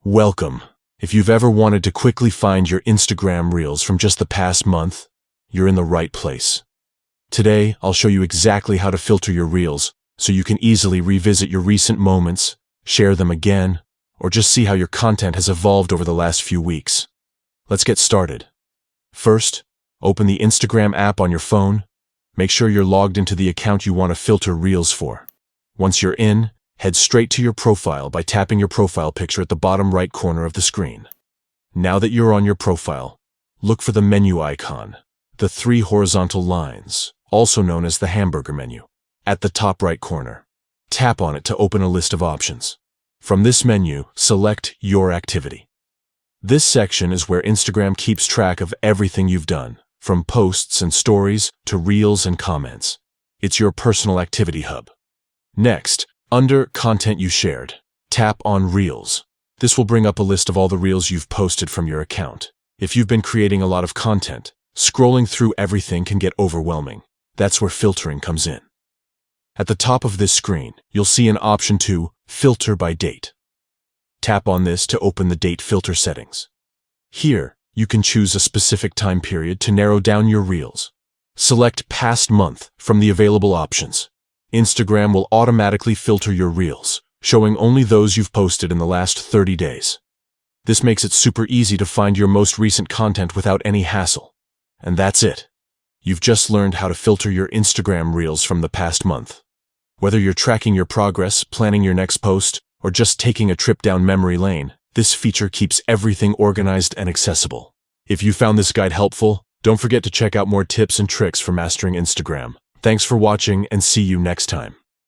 Welcome. If you've ever wanted to quickly find your Instagram Reels from just the past month, you're in the right place. Today, I'll show you exactly how to filter your Reels so you can easily revisit your recent moments, share them again, or just see how your content has evolved over the last few weeks. Let's get started. First, open the Instagram app on your phone. Make sure you're logged into the account you want to filter Reels for. Once you're in, head straight to your profile by tapping your profile picture at the bottom right corner of the screen. Now that you're on your profile, look for the menu icon, the three horizontal lines, also known as the hamburger menu, at the top right corner. Tap on it to open a list of options. From this menu, select Your Activity. This section is where Instagram keeps track of everything you've done, from posts and stories to reels and comments. It's your personal activity hub. Next, under Content You Shared, tap on Reels. This will bring up a list of all the Reels you've posted from your account. If you've been creating a lot of content, scrolling through everything can get overwhelming. That's where filtering comes in. At the top of this screen, you'll see an option to Filter by Date. Tap on this to open the date filter settings. Here, you can choose a specific time period to narrow down your Reels. Select Past Month from the available options. Instagram will automatically filter your Reels, showing only those you've posted in the last 30 days. This makes it super easy to find your most recent content without any hassle. And that's it. You've just learned how to filter your Instagram Reels from the past month. Whether you're tracking your progress, planning your next post, or just taking a trip down memory lane, this feature keeps everything organized and accessible. If you found this guide helpful, don't forget to check out more tips and tricks for mastering Instagram. Thanks for watching and see you next time.